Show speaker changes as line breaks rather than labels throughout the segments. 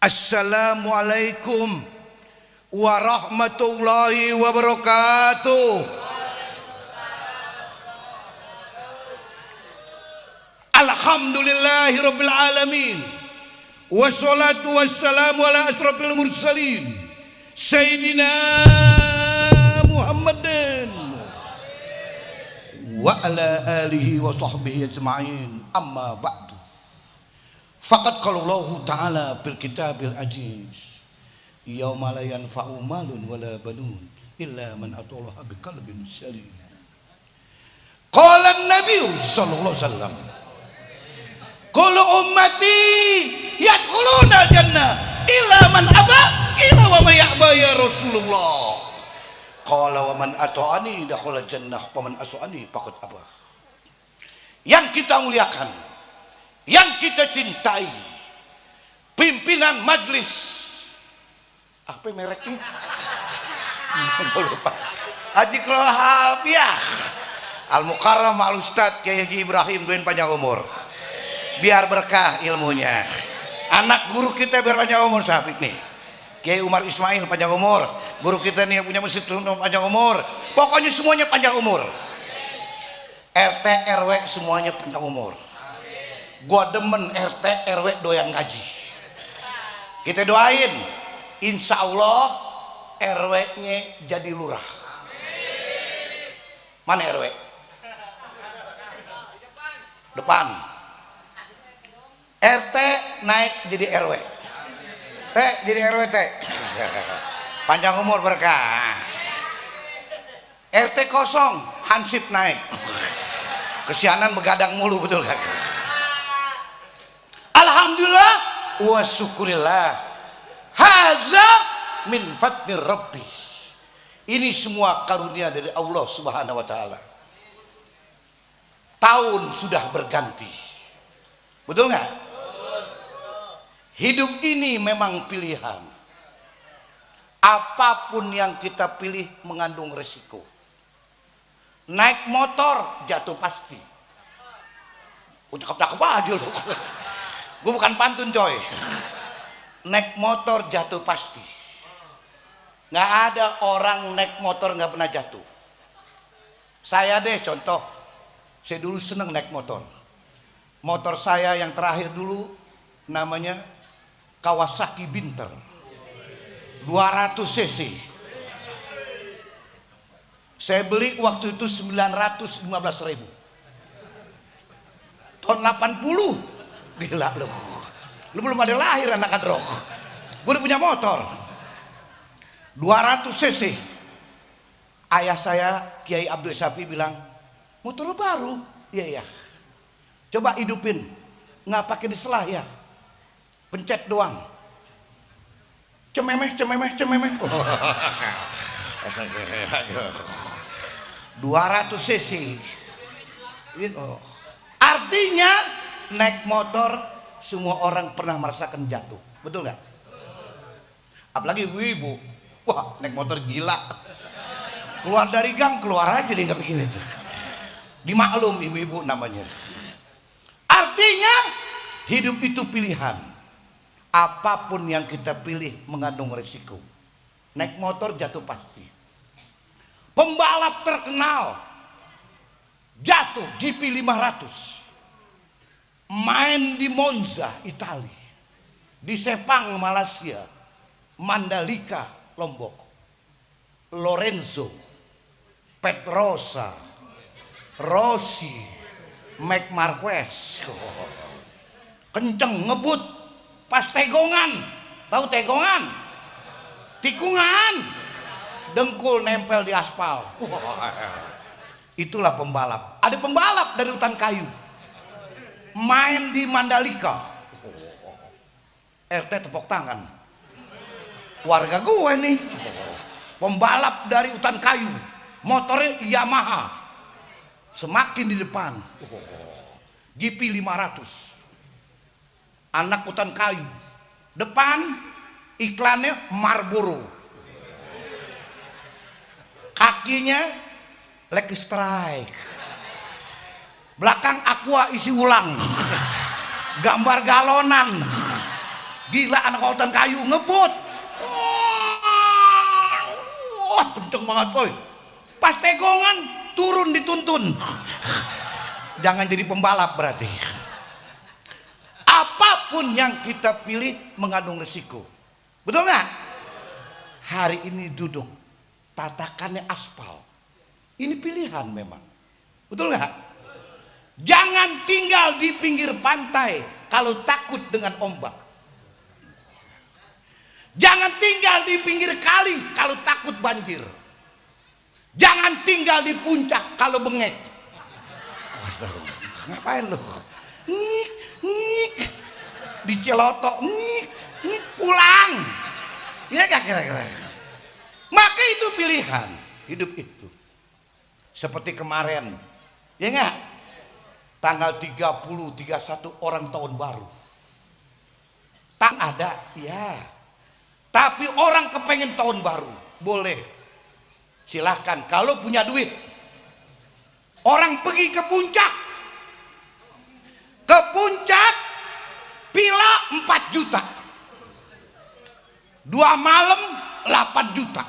Assalamualaikum warahmatullahi wabarakatuh. Alhamdulillahi rabbil alamin. Wassalatu wassalamu ala asrafil mursalin Sayyidina Muhammadin wa ala alihi wa sahbihi ajma'in. Amma ba'du. Faqad qala Allah Ta'ala fil kitabil aziz, yauma la yanfa'u malun wala banun illa man atallaha biqalbin salim. Qala an-nabiy sallallahu alaihi wasallam, kullu ummati yadkhuluna jannah illa man aba. Qila wa man ya'ba ya Rasulullah? Qala wa man ata'ani dakhala jannah wa man asa'ani faqad aba. Yang kita muliakan, yang kita cintai, pimpinan majlis, apa mereknya? Lupa. Haji Krohafiah Al-Mukarram Al-Ustadz Kiai Haji Ibrahim Bin panjang umur, biar berkah ilmunya. Anak guru kita biar panjang umur, sahabat nih Kiai Umar Ismail panjang umur, guru kita nih yang punya masjid panjang umur. Pokoknya semuanya panjang umur. RT RW semuanya panjang umur. Gua demen RT RW doyan ngaji. Kita doain, insya Allah RW-nya jadi lurah. Mana RW? Depan. RT naik jadi RW. T jadi RW T. Panjang umur berkah. RT kosong, hansip naik. Kesianan begadang mulu, betul kan? Alhamdulillah wa syukurillah. Haza min fadli rabbi. Ini semua karunia dari Allah Subhanahu wa taala. Tahun sudah berganti. Betul nggak? Hidup ini memang pilihan. Apapun yang kita pilih mengandung resiko. Naik motor jatuh pasti. Cakep-cakep aja loh. Gue bukan pantun coy. Naik motor jatuh pasti. Nggak ada orang naik motor nggak pernah jatuh. Saya deh contoh. Saya dulu seneng naik motor. Motor saya yang terakhir dulu namanya Kawasaki Binter 200 cc. Saya beli waktu itu 915.000. Tahun 80. Gila lu. Lu belum ada lahir anak kadrok. Gue udah punya motor 200 cc. Ayah saya Kiai Abdul Syafi bilang, motor lu baru? Iya ya. Coba hidupin. Nggak pakai diselah ya. Pencet doang. Cememeh. 200 cc. Artinya naik motor semua orang pernah merasakan jatuh, betul nggak? Apalagi ibu, wah naik motor gila. Keluar dari gang keluar aja dia nggak pikir itu. Dimaklum ibu-ibu namanya. Artinya hidup itu pilihan. Apapun yang kita pilih mengandung risiko. Naik motor jatuh pasti. Pembalap terkenal jatuh GP 500. Main di Monza, Italia, di Sepang, Malaysia, Mandalika, Lombok, Lorenzo, Pedrosa, Rossi, Marc Marquez, kenceng ngebut pas tegongan, tahu tegongan? Tikungan, dengkul nempel di aspal. Itulah pembalap. Ada pembalap dari hutan kayu. Main di Mandalika, RT tepuk tangan, warga gue nih, pembalap dari hutan kayu, motornya Yamaha, semakin di depan, GP 500, anak hutan kayu, depan iklannya Marlboro, kakinya Lucky Strike, belakang Aqua isi ulang, gambar galonan, Gila anak autan kayu ngebut. Wah, kenceng banget boy. Pas tegongan turun dituntun. Jangan jadi pembalap berarti. Apapun yang kita pilih mengandung resiko. Betul nggak? Hari ini duduk, tatakannya aspal. Ini pilihan memang. Betul nggak? Jangan tinggal di pinggir pantai kalau takut dengan ombak. Jangan tinggal di pinggir kali kalau takut banjir. Jangan tinggal di puncak kalau bengek. Ngapain lu? Ngik, di Ciloto, ngik, pulang. Ya gak kira-kira. Maka itu pilihan hidup itu. Seperti kemarin, ya nggak? Tanggal 30, 31 orang tahun baru. Tak ada, ya. Tapi orang kepengen tahun baru, boleh. Silahkan, kalau punya duit. Orang pergi ke puncak. Ke puncak, pila 4 juta. 2 malam, 8 juta.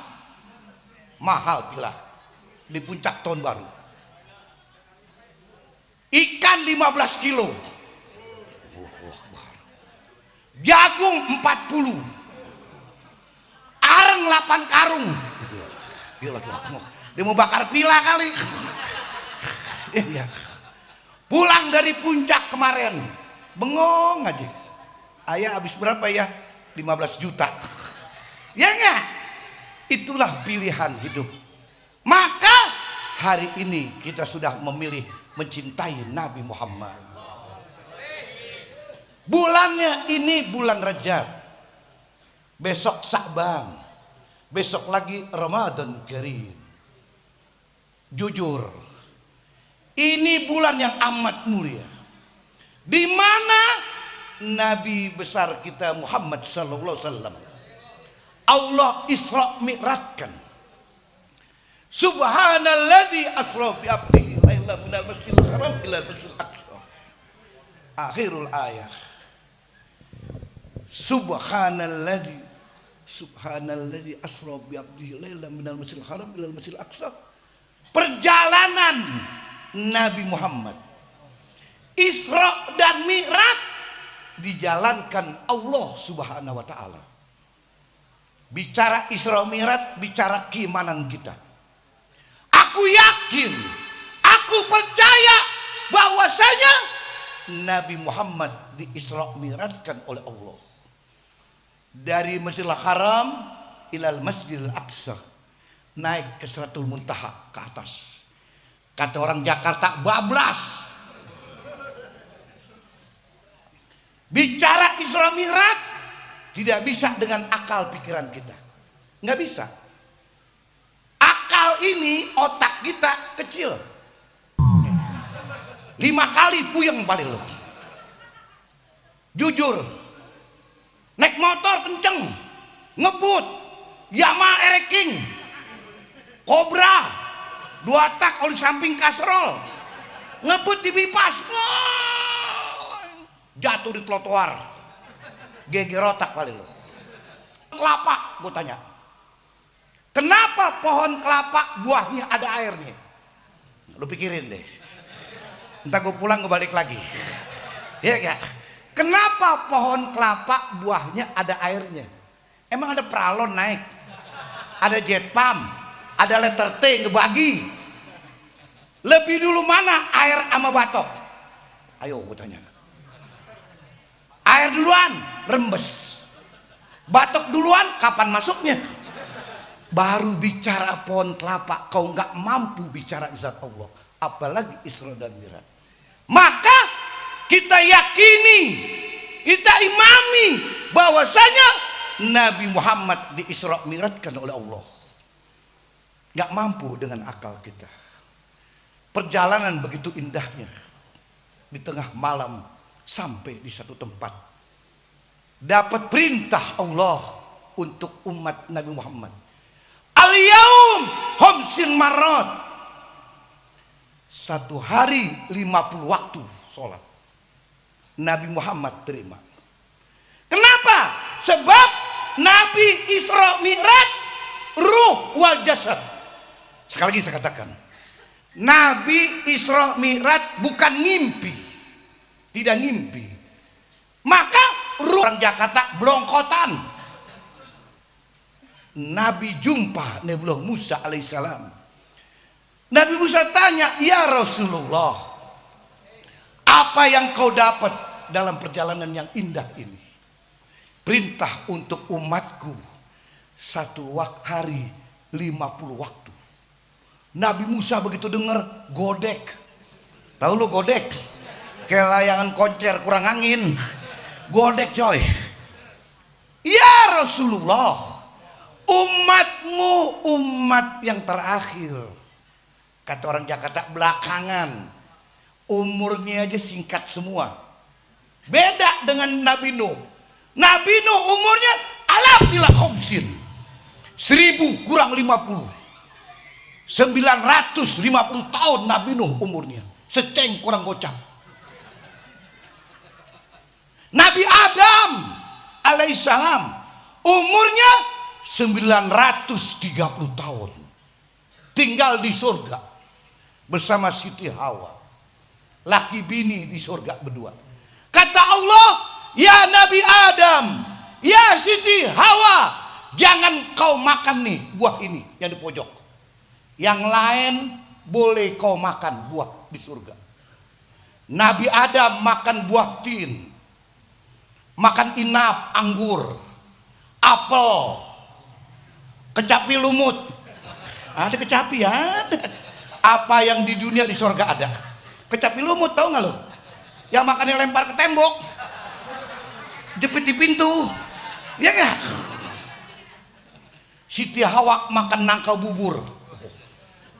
Mahal pila. Di puncak tahun baru. Ikan 15 kilo. Jagung 40. Areng 8 karung. Gila, dia mau bakar pila kali. Pulang dari puncak kemarin, bengong aja. Ayah habis berapa ya? 15 juta. Ya enggak? Itulah pilihan hidup. Maka hari ini kita sudah memilih mencintai Nabi Muhammad. Bulannya ini bulan Rajab. Besok Sa'ban. Besok lagi Ramadan Karim. Jujur, ini bulan yang amat mulia, di mana Nabi besar kita Muhammad sallallahu alaihi wasallam Allah Isra Mi'rajkan. Subhanalladzi asra bi 'abdihi lailan minal masjidil haram ila masjidil aqsa. Akhirul ayah. Subhanalladzi asra bi 'abdihi lailan minal masjidil haram ila masjidil aqsa. Perjalanan Nabi Muhammad Isra dan Mi'raj dijalankan Allah Subhanahu wa taala. Bicara Isra Mi'raj, bicara keimanan kita. Aku yakin, aku percaya bahwasanya Nabi Muhammad di Isra Mi'rajkan oleh Allah. Dari Masjidil Haram ilal Masjidil Aqsa, naik ke Sidratul Muntaha ke atas. Kata orang Jakarta, bablas. Bicara Isra Mi'raj tidak bisa dengan akal pikiran kita. Nggak bisa. Akal ini, otak kita kecil. 5 kali puyeng balik lo. Jujur, naik motor kenceng, ngebut, Yamaha Ereking, Cobra, 2 tak oli samping kastrol, ngebut di bypass, jatuh di trotoar, geger otak kali lo. Kelapa, gue tanya, kenapa pohon kelapa buahnya ada airnya? Lu pikirin deh. Entah gue pulang gue balik lagi. Ya gak? Kenapa pohon kelapa buahnya ada airnya? Emang ada pralon naik, ada jet pump, ada letter T ngebagi. Lebih dulu mana air sama batok? Ayo gue tanya. Air duluan, rembes. Batok duluan, kapan masuknya? Baru bicara pohon kelapa, kau nggak mampu bicara zat Allah, apalagi Isra dan Mi'raj. Maka kita yakini, kita imami bahwasanya Nabi Muhammad di Isra Mi'rajkan oleh Allah. Nggak mampu dengan akal kita. Perjalanan begitu indahnya, di tengah malam sampai di satu tempat, dapat perintah Allah untuk umat Nabi Muhammad. Al-yaum khamsin marrat. 1 hari 50 waktu sholat Nabi Muhammad terima. Kenapa? Sebab Nabi Isra Mi'raj ruh wal jasad. Sekali lagi saya katakan, Nabi Isra Mi'raj bukan ngimpi, tidak ngimpi. Maka ruh orang Jakarta blongkotan. Nabi jumpa Nabiullah Musa alaihissalam. Nabi Musa tanya, ya Rasulullah, apa yang kau dapat dalam perjalanan yang indah ini? Perintah untuk umatku satu hari 50 waktu. Nabi Musa begitu dengar godek. Tahu lu godek? Kayak layangan koncer kurang angin. Godek coy. Ya Rasulullah, umatmu umat yang terakhir. Kata orang Jakarta belakangan. Umurnya aja singkat semua. Beda dengan Nabi Nuh. Nabi Nuh umurnya alhamdulillah khomsin 1000 kurang 50 950 tahun Nabi Nuh umurnya, seceng kurang gocap. Nabi Adam alaihissalam umurnya 930 tahun, tinggal di surga bersama Siti Hawa, laki bini di surga berdua. Kata Allah, ya Nabi Adam, ya Siti Hawa, jangan kau makan nih buah ini yang di pojok. Yang lain boleh kau makan buah di surga. Nabi Adam makan buah tin, makan inap, anggur, apel, kecapi lumut. Ada kecapi, ada. Apa yang di dunia di surga ada. Kecapi lumut, tahu nggak lo? Yang makannya lempar ke tembok, jepit di pintu, ya nggak? Siti Hawa makan nangka bubur.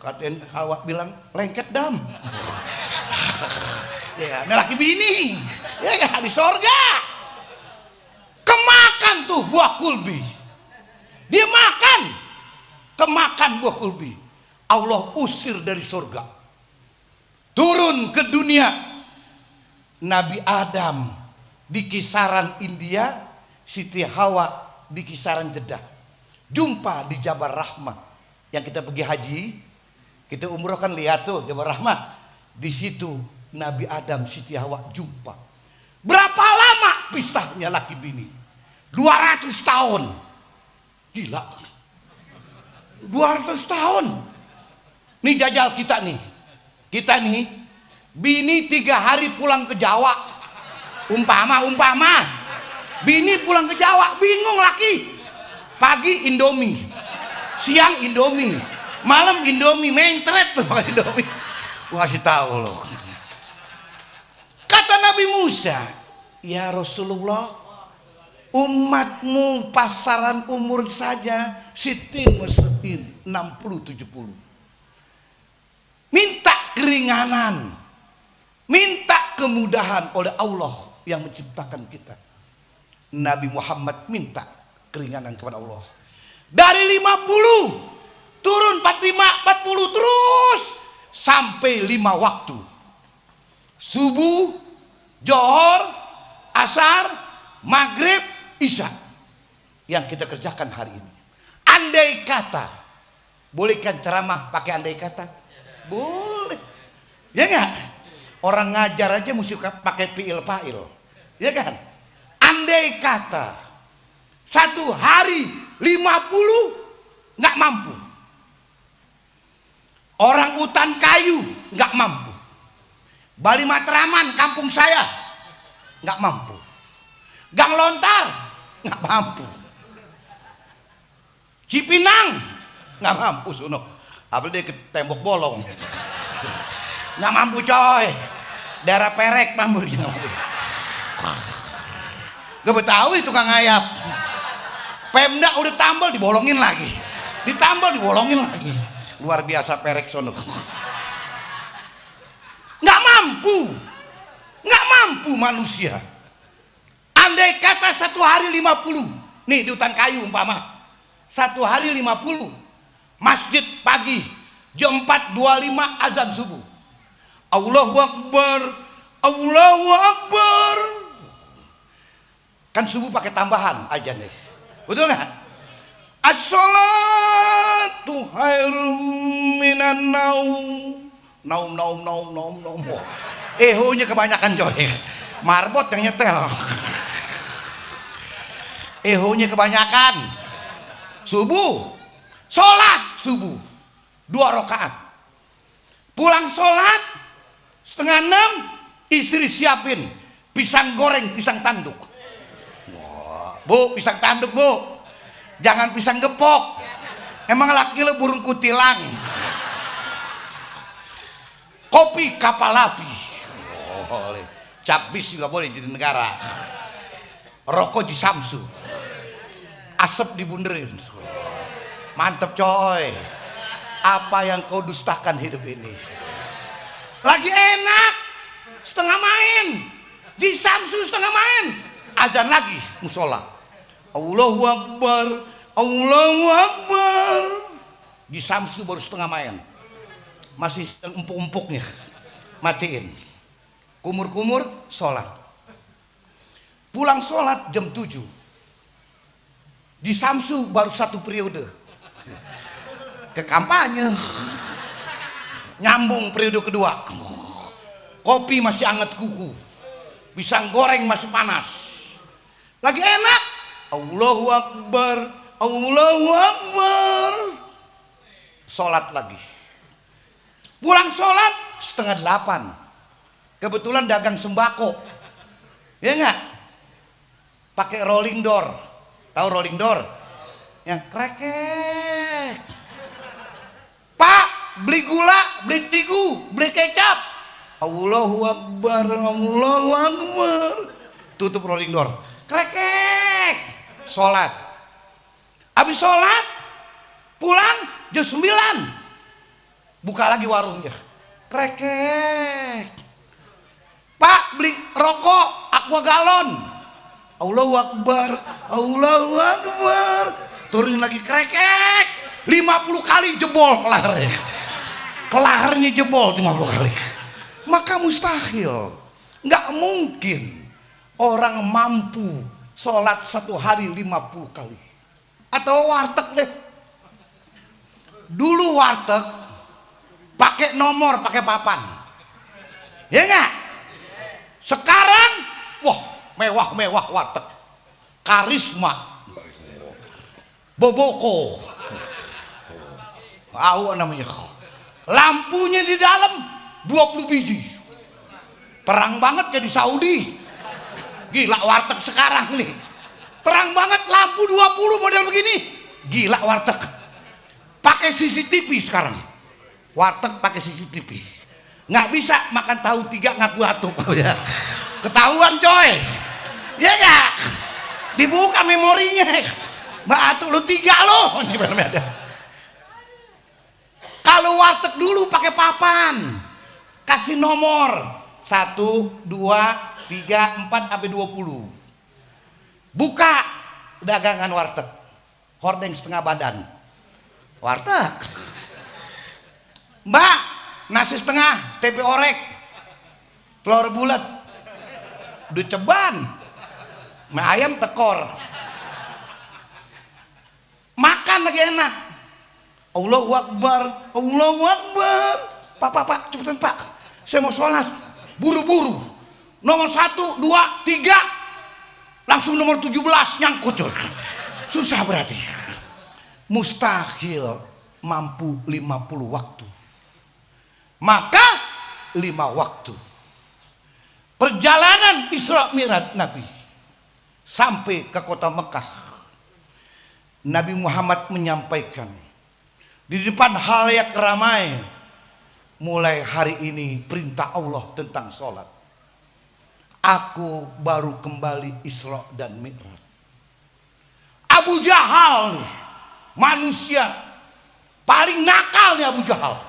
Katain Hawa bilang lengket dam. Ya, laki bini, ya nggak, di sorga. Kemakan tuh buah kulbi. Dia makan, kemakan buah kulbi. Allah usir dari surga. Turun ke dunia. Nabi Adam di kisaran India, Siti Hawa di kisaran Jeddah. Jumpa di Jabal Rahmah. Yang kita pergi haji, kita umroh kan lihat tuh Jabal Rahmah. Di situ Nabi Adam, Siti Hawa jumpa. Berapa lama pisahnya laki bini? 200 tahun. Gila. 200 tahun. Nih jajal kita nih. Kita nih, bini 3 hari pulang ke Jawa. Umpama. Bini pulang ke Jawa, bingung laki. Pagi Indomie, siang Indomie, malam Indomie, mencret tuh Indomie. Gua kasih tahu loh. Kata Nabi Musa, ya Rasulullah, umatmu pasaran umur saja sitin mesin 60-70. Minta keringanan, minta kemudahan oleh Allah yang menciptakan kita. Nabi Muhammad minta keringanan kepada Allah. Dari 50 turun 45, 40 terus sampai 5 waktu. Subuh, Johor, Asar, Maghrib, Isya yang kita kerjakan hari ini. Andai kata, bolehkan ceramah pakai andai kata? Boleh. Ya nggak? Orang ngajar aja mesti pakai fiil-fail. Ya kan? Andai kata satu hari 50 nggak mampu. Orang hutan kayu nggak mampu. Bali Matraman kampung saya nggak mampu. Gang Lontar nggak mampu. Cipinang nggak mampu sono. Apalagi ke tembok bolong. Nggak mampu coy. Daerah Perek mampu. Gak Betawi tukang ngayap. Pemda udah tambal dibolongin lagi. Ditambal dibolongin lagi. Luar biasa Perek sono. Nggak mampu. Nggak mampu manusia. Andai kata satu hari 50. Nih di hutan kayu umpama. Satu hari 50. Masjid pagi jam 4.25 azan subuh. Allahu Akbar, Allahu Akbar. Kan subuh pakai tambahan aja nih. Betul nggak? As-sholatu khairum minan naum. Naum. Ehonya kebanyakan coy. Marbot yang nyetel. Ehonya kebanyakan. Subuh, sholat subuh 2 rakaat. Pulang sholat 5:30, istri siapin pisang goreng, pisang tanduk. Wah, Bu, pisang tanduk Bu, jangan pisang gepok. Emang laki lo burung kutilang. Kopi kapal api. Boleh. Cabis juga boleh di negara. Rokok di Samsu. Asap dibunderin. Mantep coy. Apa yang kau dustakan hidup ini? Lagi enak, setengah main di Samsu, setengah main azan lagi musola. Allahu Akbar, Allahu Akbar. Di Samsu baru setengah main, masih empuk-empuknya. Matiin, kumur-kumur, sholat. Pulang sholat jam 7. Di Samsu baru 1 periode ke kampanye, nyambung periode kedua. Kopi masih anget kuku, pisang goreng masih panas, lagi enak. Allahu Akbar, Allahu Akbar. Sholat lagi. Pulang sholat 7:30. Kebetulan dagang sembako, ya nggak? Pakai rolling door. Tahu rolling door? Yang krekek. Pak, beli gula, beli terigu, beli kecap. Allahu Akbar, Allahu Akbar. Tutup rolling door. Krekek. Sholat. Habis sholat, pulang jam 9. Buka lagi warungnya. Krekek. Pak, beli rokok, aqua galon. Allahu Akbar, Allahu Akbar. Turun lagi, krekek. 50 kali jebol kelaharnya. Kelaharnya jebol 50 kali. Maka mustahil, nggak mungkin orang mampu sholat 1 hari 50 kali. Atau warteg deh. Dulu warteg pakai nomor, pakai papan, ya nggak? Sekarang wah, mewah warteg, karisma, boboko, namanya. Lampunya di dalam 20 biji, terang banget kayak di Saudi. Gila warteg sekarang nih, terang banget, lampu 20 model begini. Gila warteg, pakai CCTV sekarang. Warteg pakai CCTV, nggak bisa makan tahu 3 ngaku atuh. Ketahuan coy, ya nggak? Dibuka memorinya, mbak atuh lu 3 lo. Kalau warteg dulu pakai papan, kasih nomor 1, 2, 3, 4 sampai 20. Buka dagangan warteg, hordeng setengah badan. Warteg, Mbak, nasi setengah, tempe orek, telur bulat, duit ceban, mie ayam tekor. Makan lagi enak. Allahu Akbar, Allahu Akbar. Pak, cepetan Pak, saya mau sholat, buru-buru. Nomor 1, 2, 3, langsung nomor 17 nyangkut. Susah berarti. Mustahil mampu 50 waktu. Maka 5 waktu. Perjalanan Isra Mi'raj Nabi sampai ke kota Mekah, Nabi Muhammad menyampaikan di depan halayak ramai, mulai hari ini perintah Allah tentang sholat. Aku baru kembali Isra dan Mi'raj. Abu Jahal nih, manusia paling nakal nih Abu Jahal,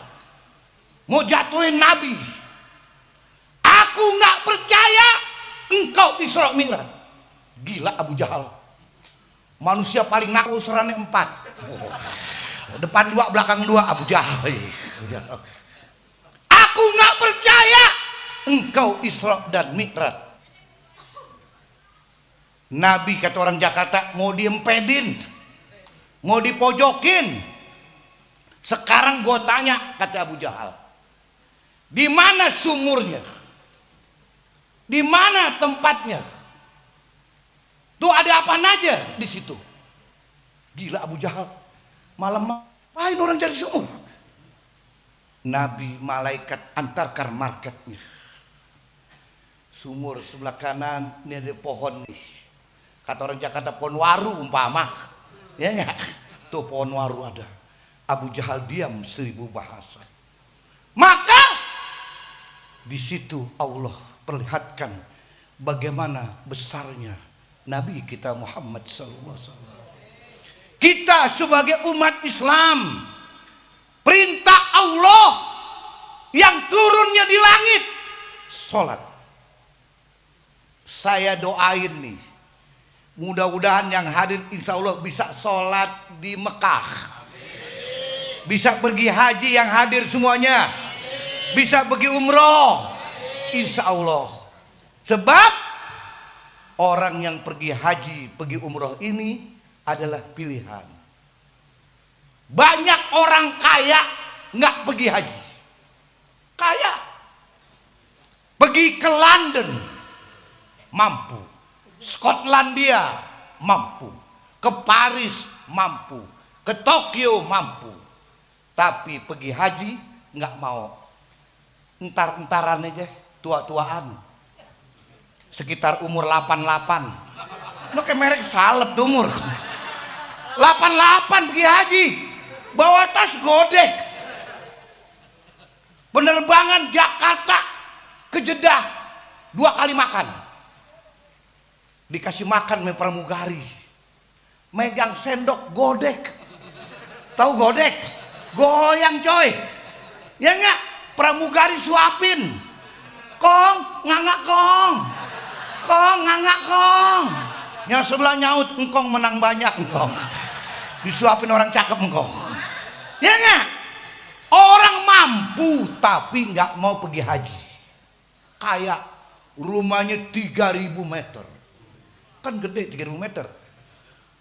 mau jatuhin Nabi. Aku nggak percaya engkau Isra Mi'raj. Gila Abu Jahal, manusia paling nakal, usurannya 4. Depan 2, belakang 2, Abu Jahal. Aku nggak percaya engkau Isra dan Mi'raj. Nabi kata orang Jakarta mau diempedin, mau dipojokin. Sekarang gue tanya, kata Abu Jahal, di mana sumurnya? Di mana tempatnya? Tuh ada apa aja di situ? Gila Abu Jahal, malam main orang cari sumur. Nabi malaikat antarkan marketnya. Sumur sebelah kanan, ini ada pohon nih. Kata orang Jakarta pohon waru umpama. Ya enggak? Tuh pohon waru ada. Abu Jahal diam 1000 bahasa. Maka di situ Allah perlihatkan bagaimana besarnya Nabi kita Muhammad sallallahu alaihi wasallam. Kita sebagai umat Islam, perintah Allah yang turunnya di langit, sholat. Saya doain nih, mudah-mudahan yang hadir insya Allah bisa sholat di Mekah, bisa pergi haji yang hadir semuanya, bisa pergi umroh, insya Allah. Sebab orang yang pergi haji, pergi umroh ini adalah pilihan. Banyak orang kaya nggak pergi haji, kaya pergi ke London mampu, Skotlandia mampu, ke Paris mampu, ke Tokyo mampu, tapi pergi haji nggak mau. Entar-entaran aja, tua-tuaan, sekitar umur 88. Lo kayak merek salep umur 88 pergi haji, bawa tas godek, penerbangan Jakarta ke Jeddah 2 kali makan, dikasih makan sama pramugari, megang sendok godek, tahu godek, goyang coy, ya enggak, pramugari suapin, kong ngangak kong, kong ngangak kong, yang sebelah nyaut, engkong menang banyak engkong, disuapin orang cakep engkong, ya enggak. Orang mampu tapi nggak mau pergi haji, kayak rumahnya 3000 meter, kan gede 3000 meter,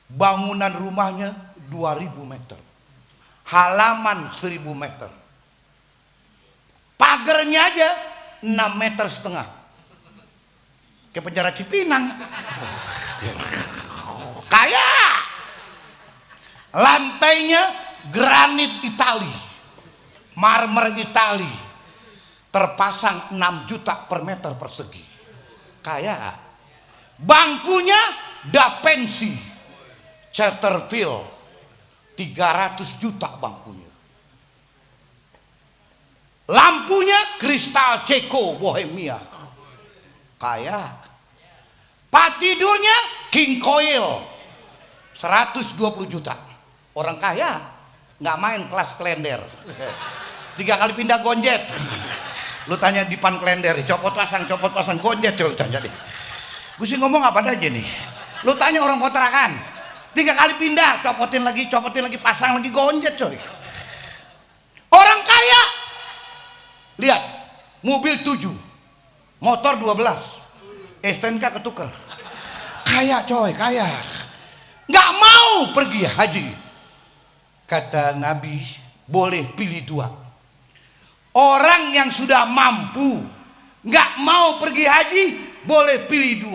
bangunan rumahnya 2000 meter, halaman 1000 meter, pagernya aja 6,5 meter, kayak penjara Cipinang. Kaya, lantainya granit Itali, marmer Itali, terpasang 6 juta per meter persegi. Kaya, bangkunya Da Vinci, Chesterfield, 300 juta bangkunya. Lampunya kristal Ceko Bohemia. Kaya. Pak tidurnya King Coil, 120 juta. Orang kaya nggak main kelas klender, 3 kali pindah gonjet. Lu tanya di pan klender, copot pasang gonjet, coba tanya deh. Gue sih ngomong apa aja nih. Lu tanya orang kontrakan, 3 kali pindah, copotin lagi, pasang lagi gonjet coy. Orang kaya, lihat, mobil 7, motor 12, STNK ketukar. Kaya coy, kaya. Nggak mau pergi haji. Kata Nabi, boleh pilih 2. Orang yang sudah mampu nggak mau pergi haji, boleh pilih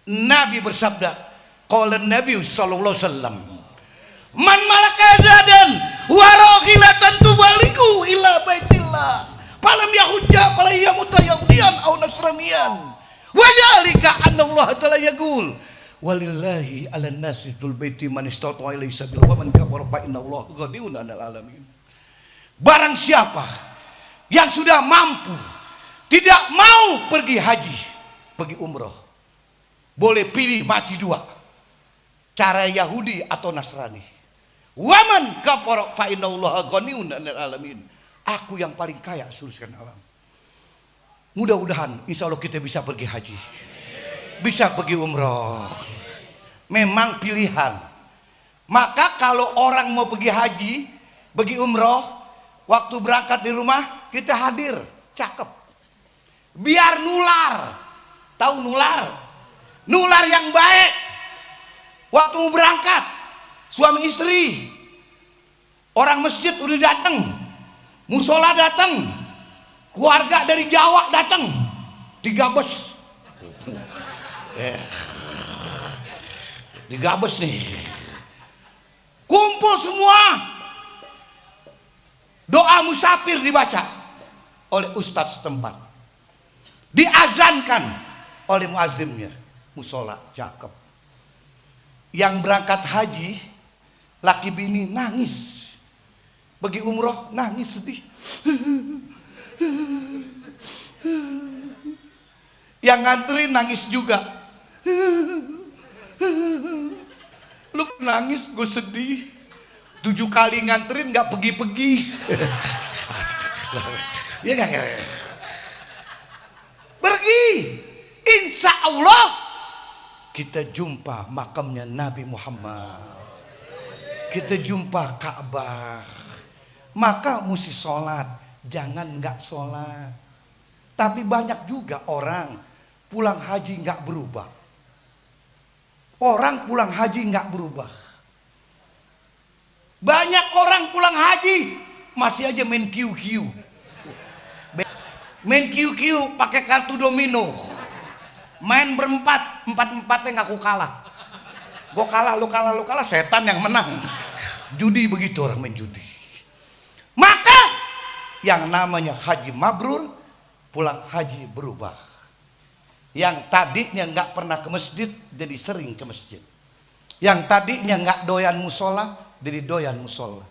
2. Nabi bersabda, qala Nabi sallallahu alaihi wasallam, man malaka zadan wa raghilatan tubaliku ila baitillah falam yahujja fala yamuta yahudiyan aw nasraniyan wa dzalika anna Allah ta'ala yaqul walillahi 'alan nasi tul baiti man istata'a ilaihi sabila wa man kafara fa inna Allah ghaniyyun 'anil alamin. Barang siapa yang sudah mampu tidak mau pergi haji, pergi umroh, boleh pilih mati 2, cara Yahudi atau Nasrani. Waman kafara fa innallaha ghaniyyun 'anil alamin. Aku yang paling kaya seluruh sekalian alam. Mudah-mudahan insya Allah kita bisa pergi haji, bisa pergi umroh. Memang pilihan. Maka kalau orang mau pergi haji, pergi umroh, waktu berangkat di rumah kita hadir, cakep. Biar nular. Tahu nular? nular yang baik. Waktu mau berangkat, suami istri, orang masjid udah datang, musola datang, keluarga dari Jawa datang, digabes, digabes nih, kumpul semua, doa musafir dibaca oleh ustadz setempat, diazankan oleh muazzinnya, musola cakep. Yang berangkat haji, laki bini nangis, pergi umroh nangis sedih. Yang nganterin nangis juga. Lu nangis, gue sedih. 7 kali nganterin nggak pergi-pergi. Ya nggak? Pergi, insya Allah kita jumpa makamnya Nabi Muhammad, kita jumpa Ka'bah. Maka mesti sholat, jangan nggak sholat. Tapi banyak juga orang pulang haji nggak berubah. Orang pulang haji nggak berubah. Banyak orang pulang haji masih aja main QQ, main QQ pakai kartu domino, main berempat, empat-empatnya ngaku kalah. Gue kalah, lu kalah, lu kalah, setan yang menang. Judi begitu orang main judi. Maka yang namanya haji mabrur, pulang haji berubah. Yang tadinya nggak pernah ke masjid jadi sering ke masjid. Yang tadinya nggak doyan musola jadi doyan musola.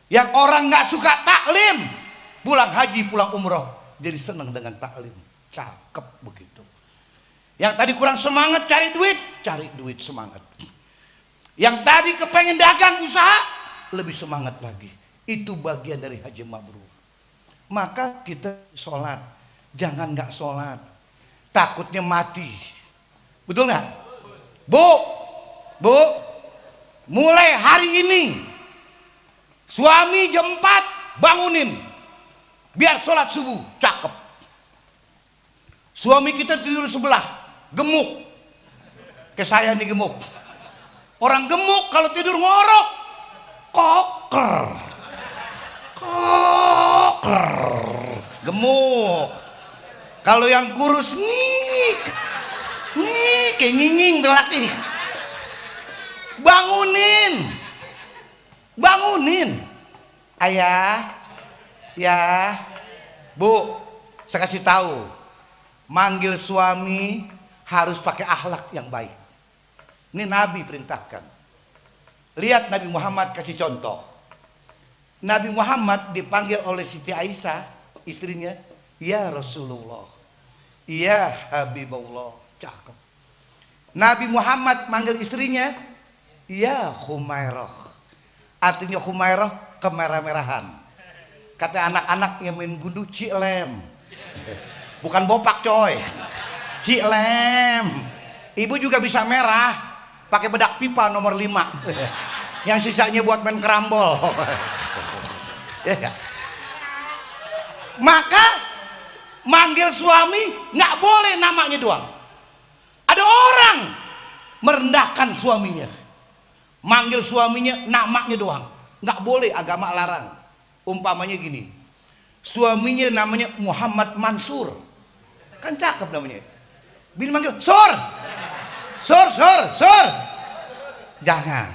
Yang orang nggak suka taklim, pulang haji, pulang umroh jadi senang dengan taklim. Cakep begitu. Yang tadi kurang semangat cari duit semangat. Yang tadi kepengen dagang usaha, lebih semangat lagi. Itu bagian dari haji mabrur. Maka kita sholat, jangan nggak sholat, takutnya mati. Betul nggak? Bu, mulai hari ini suami jam 4 bangunin, biar sholat subuh. Cakep. Suami kita tidur sebelah, gemuk. Kayak saya nih gemuk. Orang gemuk kalau tidur ngorok, koker, gemuk. Kalau yang kurus nih kayak nyinying tuh laki. Bangunin, ayah, ya, bu, saya kasih tahu, manggil suami harus pakai akhlak yang baik. Ini Nabi perintahkan. Lihat Nabi Muhammad kasih contoh. Nabi Muhammad dipanggil oleh Siti Aisyah, istrinya, ya Rasulullah, ya Habibullah. Cakep. Nabi Muhammad manggil istrinya, ya Humairah. Artinya Humairah kemerah-merahan. Kata anak-anak yang main gundu, Cilem. Bukan bopak coy, Cilem. Ibu juga bisa merah pakai bedak pipa nomor 5. Yang sisanya buat main kerambol. Maka manggil suami nggak boleh namanya doang. Ada orang merendahkan suaminya, manggil suaminya namanya doang. Nggak boleh, agama larang. Umpamanya gini, suaminya namanya Muhammad Mansur, kan cakep namanya. Bini manggil Sur, jangan.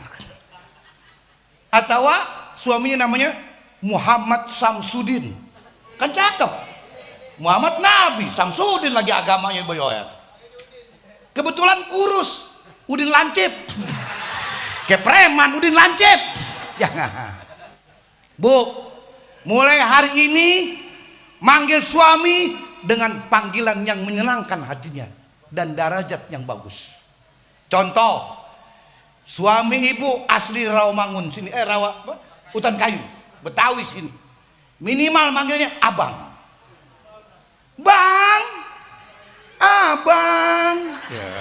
Atau suaminya namanya Muhammad Samsudin, kan cakep. Muhammad Nabi, Samsudin lagi agamanya boyoyat. Kebetulan kurus, Udin lancip. Kayak preman, Udin lancip. Jangan. Bu, mulai hari ini manggil suami dengan panggilan yang menyenangkan hatinya dan derajat yang bagus. Contoh, suami ibu asli Rawamangun sini, Hutan Kayu, Betawi sini. Minimal manggilnya abang. Bang, abang. Ya,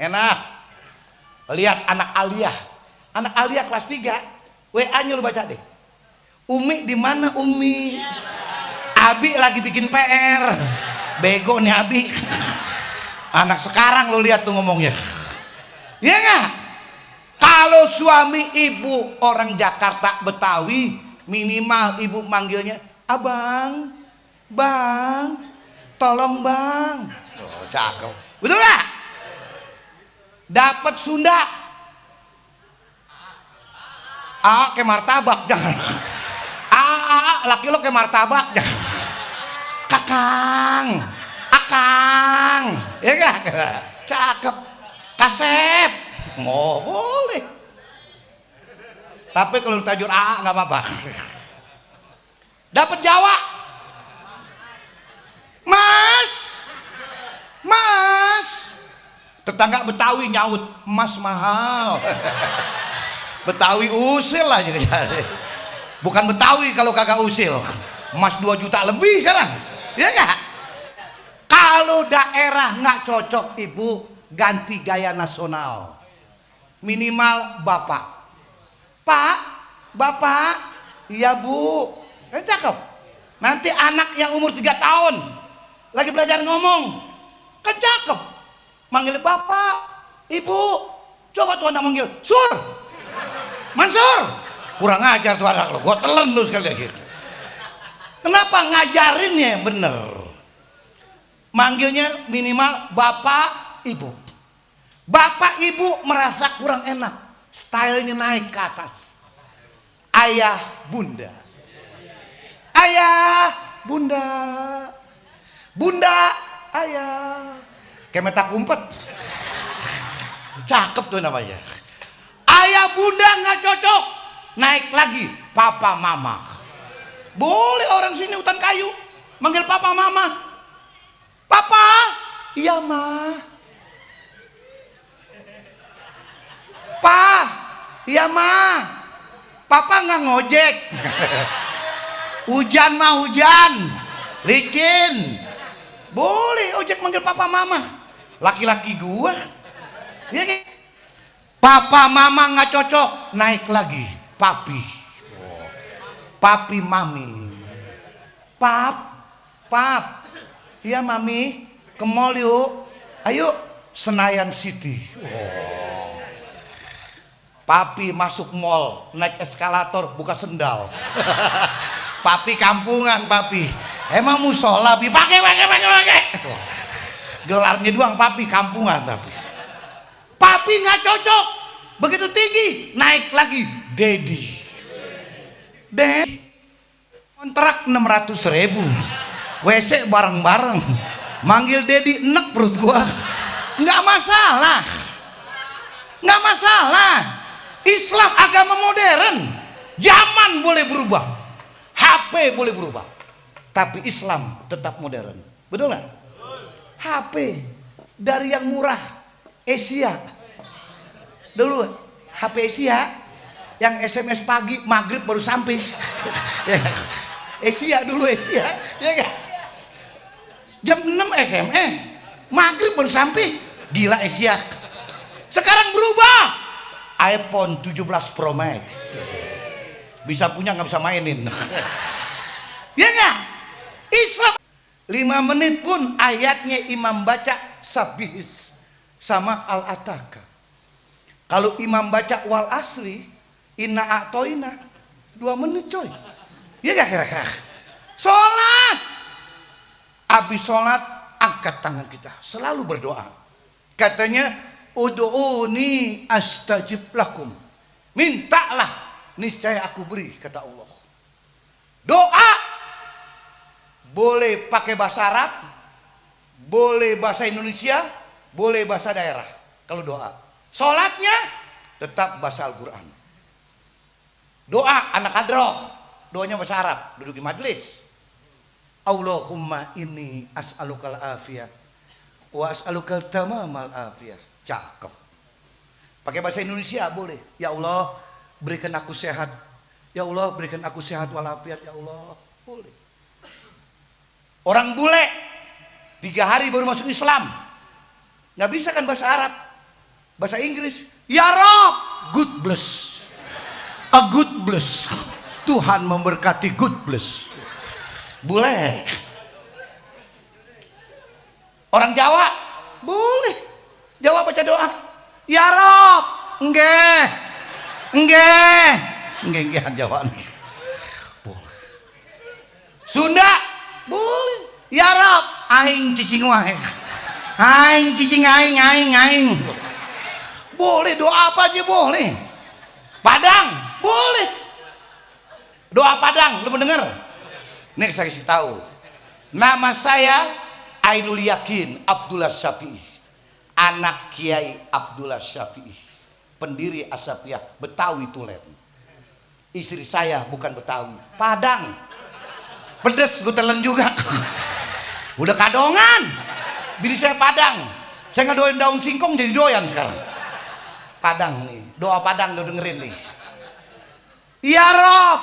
enak. Lihat anak Alia kelas 3, WA-nya lu baca deh. Umi di mana Umi? Abi lagi bikin PR. Bego nih Abi. Anak sekarang lo lihat tuh ngomongnya. Iya nggak? Kalau suami ibu orang Jakarta Betawi, minimal ibu manggilnya abang, bang, tolong bang. Oh, cakep. Betul nggak? Dapat Sunda. Kayak martabak jangan. Laki lo kayak martabak jangan. Kakang, akang, ya nggak? Cakep. Kasep. Oh boleh. Tapi kalau tajur AA nggak apa-apa. Dapat Jawa. Mas, mas. Tetangga Betawi nyaut, emas mahal. Betawi usil aja. Bukan Betawi kalau kagak usil. Emas 2 juta lebih sekarang. Ya nggak? Kalau daerah nggak cocok ibu, ganti gaya nasional. Minimal bapak. Pak, bapak, iya bu. Kan cakep. Nanti anak yang umur 3 tahun lagi belajar ngomong, kan cakep. Manggil bapak, ibu. Coba tuh anak manggil Sur, Mansur. Kurang ajar tuh anak lo, gua telan lu sekali lagi. Kenapa ngajarinnya bener? Manggilnya minimal bapak, ibu. Bapak ibu merasa kurang enak, stylenya naik ke atas. Ayah bunda, ayah bunda, bunda ayah. Kayak metak umpet. Cakep tuh namanya. Ayah bunda nggak cocok, naik lagi papa mama. Boleh orang sini hutan kayu manggil papa mama. Papa, iya ma. Pa, iya ma. Papa nggak ngojek. Hujan mah hujan, licin. Boleh ojek manggil papa mama. Laki-laki gua. Ya, papa mama nggak cocok, naik lagi papi. Papi mami. Pap, pap. Iya mami, ke mall yuk. Ayo Senayan City. Papi masuk mall, naik eskalator, buka sendal. Papi kampungan, papi. Emang musola, pakai. Gelarnya doang, papi kampungan, tapi. Papi nggak cocok, begitu tinggi, naik lagi, Dedi. Dedi, kontrak 600.000, WC bareng-bareng, manggil Dedi, enek perut gua, nggak masalah, nggak masalah. Islam agama modern, zaman boleh berubah, HP boleh berubah, tapi Islam tetap modern, betul nggak? HP dari yang murah, Asia, dulu HP Asia, yang SMS pagi, maghrib baru sampai, Asia dulu Asia, ya kan? Jam 6 SMS, maghrib baru sampai, gila Asia. Sekarang berubah. iPhone 17 Pro Max bisa punya nggak bisa mainin. Ya nggak? Islam 5 menit pun ayatnya imam baca sabihis sama al-ataka. Kalau imam baca wal asri inna a'toina 2 menit coy. Ya nggak kira-kira? Sholat, habis sholat angkat tangan kita, selalu berdoa. Katanya ud'uni astajib lakum, mintalah niscaya aku beri, kata Allah. Doa boleh pakai bahasa Arab, boleh bahasa Indonesia, boleh bahasa daerah. Kalau doa, sholatnya tetap bahasa Al-Quran. Doa anak kadroh, doanya bahasa Arab, duduk di majelis. Allahumma inni as'alukal afiyah wa as'alukal tamamal afiyah. Cakep. Pakai bahasa Indonesia boleh. Ya Allah berikan aku sehat. Ya Allah berikan aku sehat walafiat. Ya Allah boleh. Orang bule 3 hari baru masuk Islam, nggak bisa kan bahasa Arab, bahasa Inggris. Ya Rob, good bless, a good bless. Tuhan memberkati, good bless. Bule. Orang Jawa Boleh. Jawab baca doa. Ya Rob. Nggih. Nggih. Nggih jawab. Boleh. Sunda. Boleh. Ya Rob, aing cicing wae. Aing cicing aing. Boleh, doa apa aja boleh. Padang, boleh. Doa Padang, lu mendengar? Nih saya kasih tahu. Nama saya Ainul Yakin Abdullah Syafi'i. Anak Kiai Abdullah Syafi'i. Pendiri Asapiyah Betawi Tulen. Istri saya bukan Betawi, Padang. Pedes gue telan juga. Udah kadongan. Bini saya Padang. Saya ngedoain daun singkong jadi doyan sekarang. Padang nih, doa Padang lo dengerin nih. Ya Rob,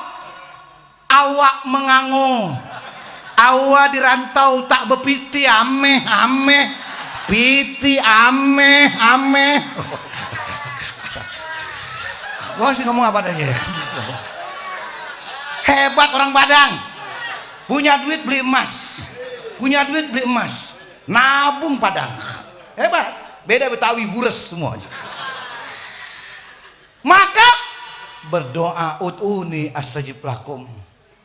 awak mengangu, awak dirantau tak bepiti ameh. Piti ameh. Gua sih ngomong apa aja. Hebat orang Padang. Punya duit beli emas. Nabung Padang. Hebat. Beda Betawi bures semua. Maka berdoa ud'uni astajib lakum.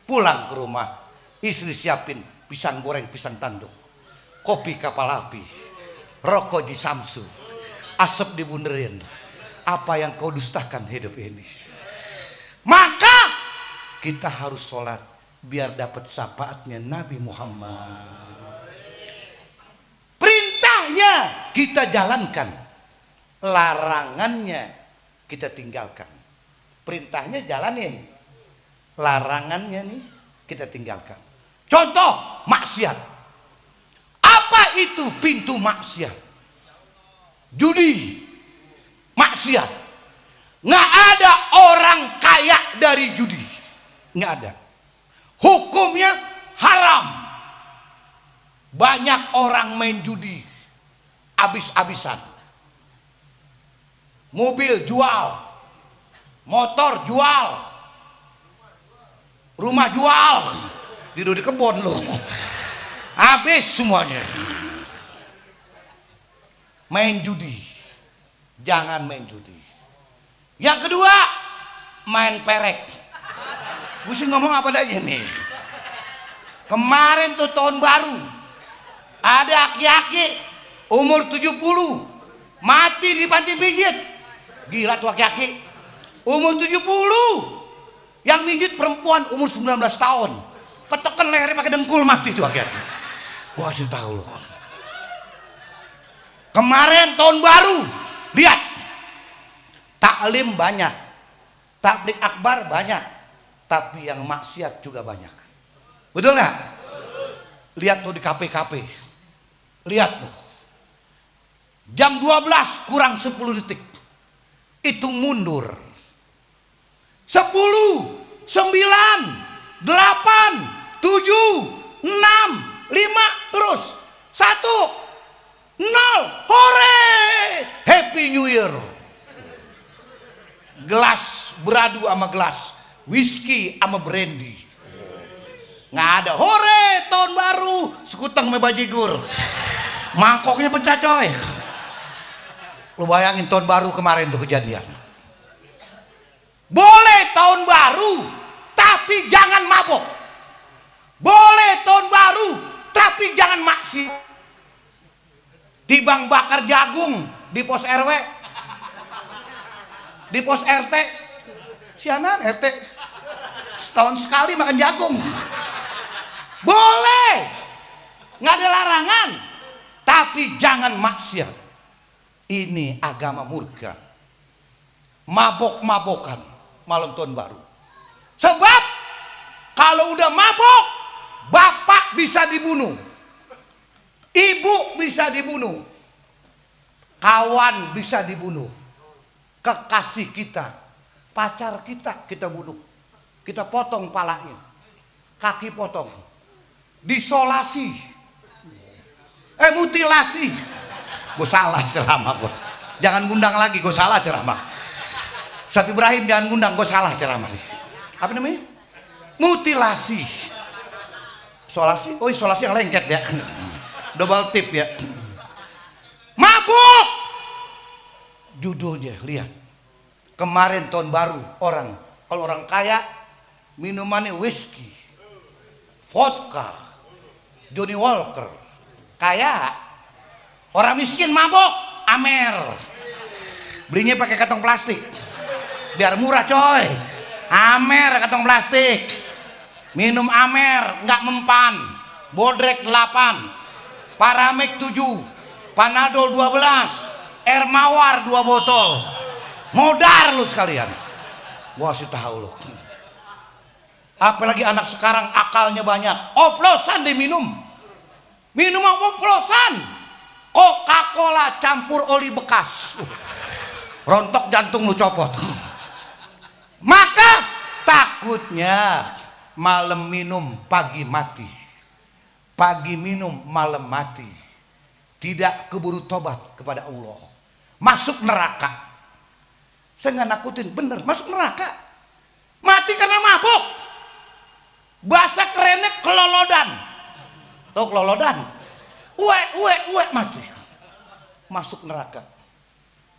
Pulang ke rumah, istri siapin pisang goreng, pisang tanduk, kopi kapal api, rokok di samsu, asap dibunderin. Apa yang kau dustakan hidup ini? Maka kita harus sholat biar dapat syafaatnya Nabi Muhammad. Perintahnya kita jalankan, larangannya kita tinggalkan. Perintahnya jalanin, larangannya nih kita tinggalkan. Contoh maksiat. Apa itu pintu maksiat? Judi, maksiat. Nggak ada orang kaya dari judi, nggak ada. Hukumnya haram. Banyak orang main judi abis-abisan. Mobil jual, motor jual, rumah jual, tidur di kebun loh. Habis semuanya. Main judi, jangan main judi. Yang kedua, main perek. Gue sih ngomong apa aja nih. Kemarin tuh tahun baru, ada aki-aki umur 70 mati di panti pijit. Gila tuh aki-aki umur 70 yang mijit perempuan umur 19 tahun. Ketekan lehernya pakai dengkul, mati tuh aki-aki. Gua kasih tahu loh. Kemarin tahun baru, lihat taklim banyak, tablik akbar banyak, tapi yang maksiat juga banyak. Betul nggak? Lihat tuh di KP-KP, lihat tuh jam 12 kurang 10 detik itu mundur 10, 9, 8, 7, 6, 5 terus 1, 0. Hore, Happy New Year. Gelas beradu sama gelas, whisky sama brandy. Nggak ada hore tahun baru, sekuteng me bajigur, mangkoknya pecah coy. Lu bayangin tahun baru kemarin tuh kejadian. Boleh tahun baru tapi jangan mabok. Boleh tahun baru tapi jangan maksiat. Tibang bakar jagung di pos RW, di pos RT, sianan RT setahun sekali makan jagung. Boleh, nggak ada larangan, tapi jangan maksiat. Ini agama murka. Mabok-mabokan malam tahun baru. Sebab kalau udah mabok, bapak bisa dibunuh, ibu bisa dibunuh, kawan bisa dibunuh, kekasih kita, pacar kita bunuh, kita potong palanya, kaki potong, disolasi, mutilasi. Gue salah ceramah gue, jangan ngundang lagi, gue salah ceramah. Ustaz Ibrahim jangan ngundang, gue salah ceramah. Apa namanya? Mutilasi. Isolasi, oh isolasi yang lengket ya, double tip ya. Mabuk. Judulnya lihat. Kemarin tahun baru orang, kalau orang kaya minumannya whisky, vodka, Johnny Walker. Kaya. Orang miskin mabuk, Amer. Belinya pakai kantong plastik. Biar murah coy. Amer kantong plastik. Minum Amer, nggak mempan. Bodrek 8, Paramek 7, Panadol 12, Air Mawar 2 botol. Modar lu sekalian. Gua kasih tahu lu. Apalagi anak sekarang akalnya banyak. Oplosan diminum. Minum oplosan. Coca-Cola campur oli bekas. Rontok jantung lu copot. Maka takutnya malam minum pagi mati, pagi minum malam mati, tidak keburu tobat kepada Allah, masuk neraka. Saya nggak nakutin, bener masuk neraka, mati karena mabuk. Bahasa kerennya kelolodan. Tahu kelolodan? Uwe mati, masuk neraka.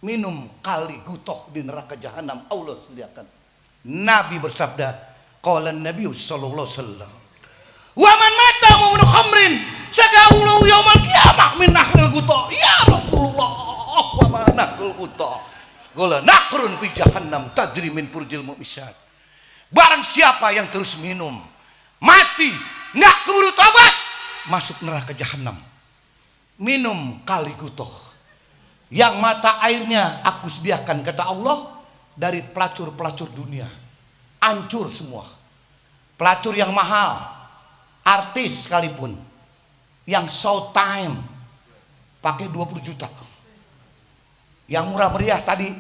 Minum kali gutoh di neraka jahanam Allah sediakan. Nabi bersabda, qala Nabi sallallahu alaihi wasallam, wa man mata mu'minu khamrin sagaulu yaumal qiyamah min nahril gutoh. Ya Rasulullah, wa ma nahril gutoh? Qala nakrun fi jahannam tadri min furjil mu'misat. Barang siapa yang terus minum, mati, nggak keburu tobat, masuk neraka jahanam. Minum kali gutoh yang mata airnya aku sediakan, kata Allah, dari pelacur-pelacur dunia. Hancur semua. Pelacur yang mahal, artis sekalipun, yang show time pakai 20 juta. Yang murah meriah tadi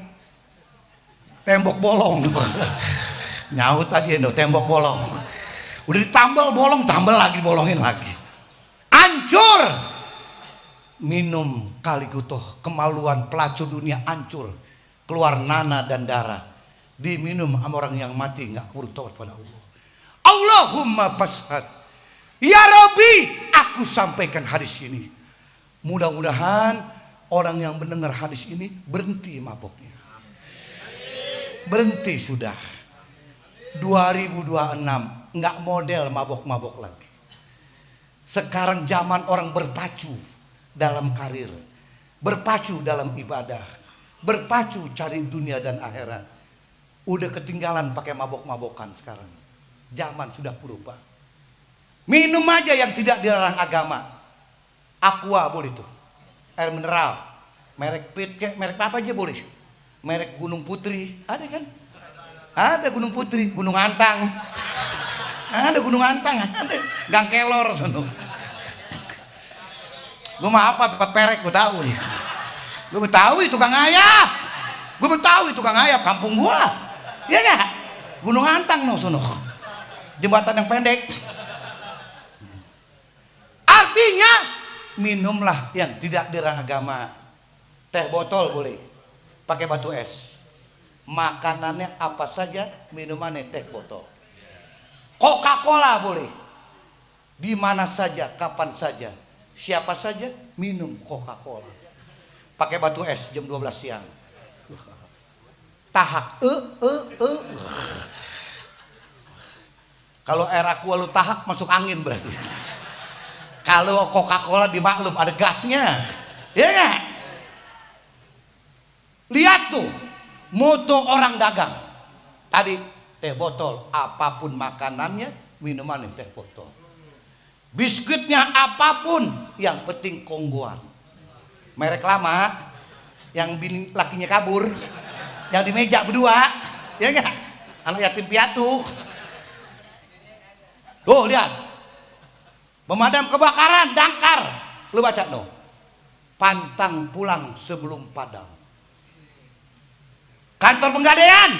tembok bolong. Nyaut tadi itu tembok bolong. Udah ditambal bolong, tambal lagi, bolongin lagi. Hancur. Minum kali gutoh, kemaluan pelacur dunia hancur, keluar nana dan darah, diminum sama orang yang mati nggak keburu tobat pada Allah. Allahumma fashhad, ya Rabbi, aku sampaikan hadis ini. Mudah-mudahan orang yang mendengar hadis ini berhenti mabuknya, berhenti sudah. 2026 nggak model mabok-mabok lagi. Sekarang zaman orang berpacu dalam karir, berpacu dalam ibadah, berpacu cari dunia dan akhirat. Udah ketinggalan pakai mabok-mabokan sekarang. Zaman sudah berubah. Minum aja yang tidak dilarang agama. Aqua boleh tuh, air mineral, merek Pit kayak merek apa aja boleh. Merek Gunung Putri ada kan? Ada Gunung Putri, Gunung Antang. Ada Gunung Antang, ada Gang Kelor sono. Gue mah apa tempat perek gue tahu nih. Gue Betawi tukang ayam. Gue Betawi tukang ayam kampung gua. Iya enggak? Gunung Antang no sono. Jembatan yang pendek. Artinya minumlah yang tidak dilarang agama. Teh botol boleh. Pakai batu es. Makanannya apa saja, minumannya teh botol. Coca-Cola boleh. Di mana saja, kapan saja. Siapa saja minum Coca-Cola. Pakai batu es jam 12 siang. Tahak. Kalau air aqua lu tahak masuk angin berarti. Kalau Coca-Cola dimaklum ada gasnya. Ya enggak? Lihat tuh moto orang dagang. Tadi teh botol, apapun makanannya, minumannya teh botol. Biskuitnya apapun, yang penting kongguan. Merek lama, yang bini lakinya kabur, yang di meja berdua, ya enggak? Anak yatim piatu. Tuh lihat, pemadam kebakaran, damkar, lu baca no. Pantang pulang sebelum padam. Kantor penggadaian,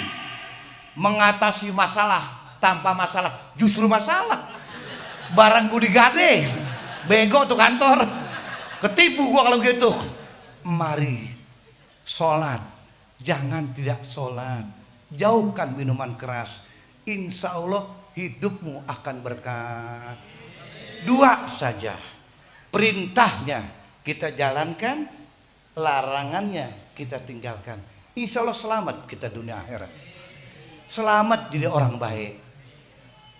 mengatasi masalah tanpa masalah, justru masalah. Barang gue digade, bego tuh kantor, ketipu gua kalau gitu. Mari sholat, jangan tidak sholat, jauhkan minuman keras, insya Allah hidupmu akan berkah. 2 saja perintahnya kita jalankan, larangannya kita tinggalkan. Insya Allah selamat kita dunia akhirat. Selamat jadi orang baik.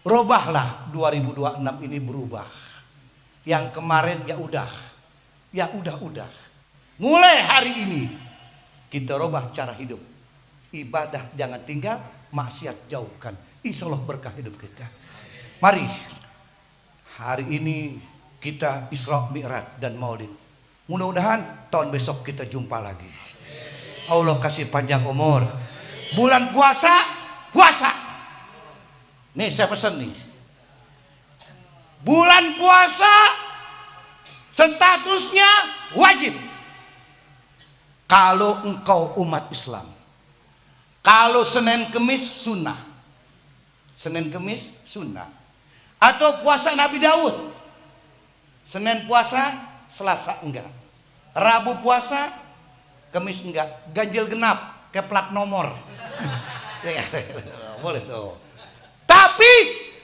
Robahlah 2026 ini berubah. Yang kemarin ya udah. Mulai hari ini kita robah cara hidup. Ibadah jangan tinggal, maksiat jauhkan. Insya Allah berkah hidup kita. Mari hari ini kita Isra Mi'raj dan Maulid. Mudah-mudahan tahun besok kita jumpa lagi. Allah kasih panjang umur. Bulan puasa. Nih saya pesan nih. Bulan puasa statusnya wajib. Kalau engkau umat Islam. Kalau Senin Kemis sunnah. Senin Kemis sunnah. Atau puasa Nabi Daud. Senin puasa, Selasa enggak. Rabu puasa, Kemis enggak. Ganjil genap, ke plat nomor. Boleh tuh. Tapi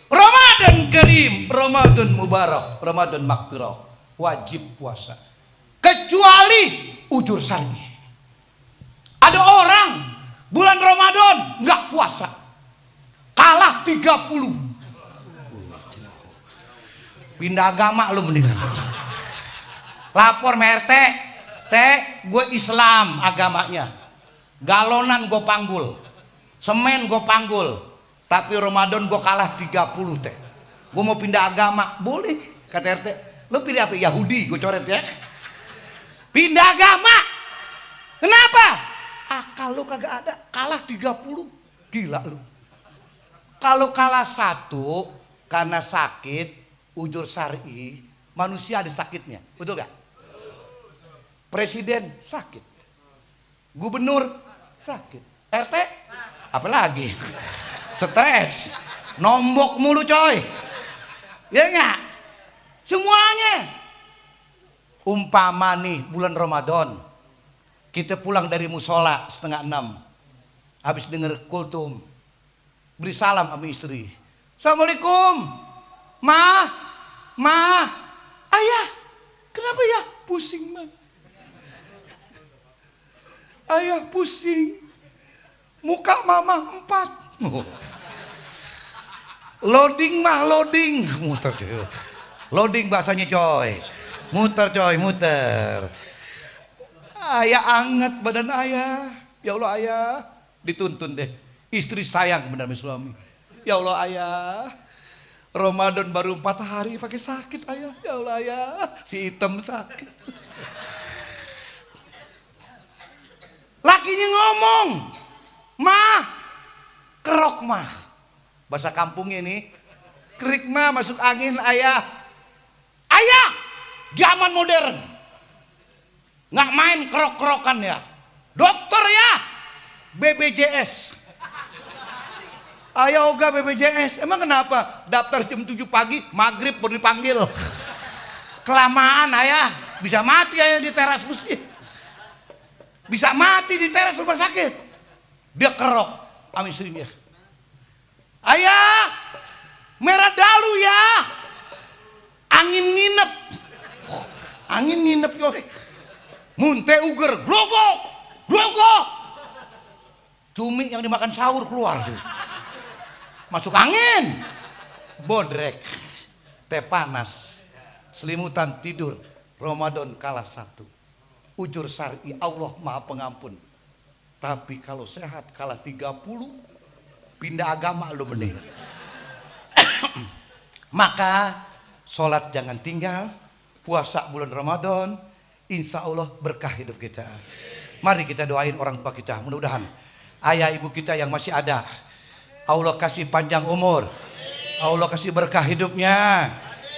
Ramadan Karim, Ramadan Mubarak, Ramadan Maghfirah, wajib puasa. Kecuali ujur syar'i. Ada orang bulan Ramadan enggak puasa. Kalah 30. Pindah agama lu mendingan. Lapor RT, gue Islam agamanya. Galonan gue panggul, semen gue panggul, tapi Ramadan gue kalah 30 teh. Gue mau pindah agama, boleh kata RT. Lu pilih apa? Yahudi, gue coret ya. Pindah agama. Kenapa? Akal lu kagak ada, kalah 30. Gila lu. Kalau kalah 1 karena sakit, ujur syar'i, manusia ada sakitnya, betul gak? Presiden sakit, gubernur sakit, RT apalagi stres, nombok mulu coy, ya enggak? Semuanya. Umpama nih bulan Ramadan, kita pulang dari musola 5:30, habis denger kultum, beri salam sama istri, Assalamualaikum, ma, ayah, kenapa ya? Pusing ma. Ayah pusing, muka mama 4. Loading mah loading, muter coy. Loading bahasanya coy, muter coy, muter. Ayah anget badan ayah, ya Allah ayah, dituntun deh. Istri sayang benar suami, ya Allah ayah. Ramadan baru 4 hari pakai sakit ayah, ya Allah ayah, si hitam sakit. Lakinya ngomong, mah, kerok mah, bahasa kampung ini, kerik mah masuk angin ayah, zaman modern, nggak main kerok-kerokan ya, dokter ya, BPJS. Ayah oga BPJS, emang kenapa? Daftar jam 7 pagi, maghrib baru dipanggil. Kelamaan ayah, bisa mati ayah di teras masjid. Bisa mati di teras rumah sakit. Dia kerok sama istrinya. Ayah, merah dalu ya. Angin nginep. Angin nginep coy. Munte uger, glogok. Cumi yang dimakan sahur keluar tuh. Masuk angin. Bodrek. Teh panas. Selimutan tidur. Ramadan kalah 1. Ujur syar'i, Allah Maha Pengampun. Tapi kalau sehat kalah 30, pindah agama lu mending. Maka sholat jangan tinggal, puasa bulan Ramadan, insya Allah berkah hidup kita. Mari kita doain orang tua kita, mudah-mudahan ayah ibu kita yang masih ada, Allah kasih panjang umur, Allah kasih berkah hidupnya.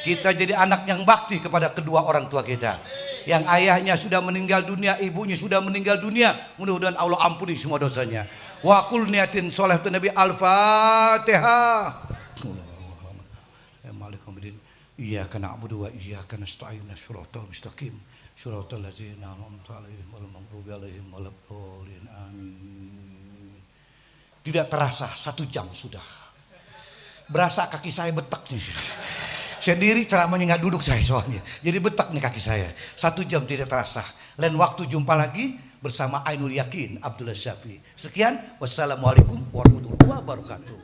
Kita jadi anak yang bakti kepada kedua orang tua kita. Yang ayahnya sudah meninggal dunia, ibunya sudah meninggal dunia, mudah-mudahan Allah ampuni semua dosanya. Wa qul niyatin sholeh Nabi Al-Fatihah. Iyyaka na'budu wa iyyaka nasta'in shiratal mustaqim shiratal ladzina an'amta 'alaihim wal maghdubi 'alaihim waladdallin amin. Tidak terasa 1 jam sudah. Berasa kaki saya betek nih. Sendiri ceramahnya nggak duduk saya soalnya. Jadi betak nih kaki saya. 1 jam tidak terasa. Lain waktu jumpa lagi bersama Ainul Yakin Abdullah Syafi'i. Sekian, wassalamualaikum warahmatullahi wabarakatuh.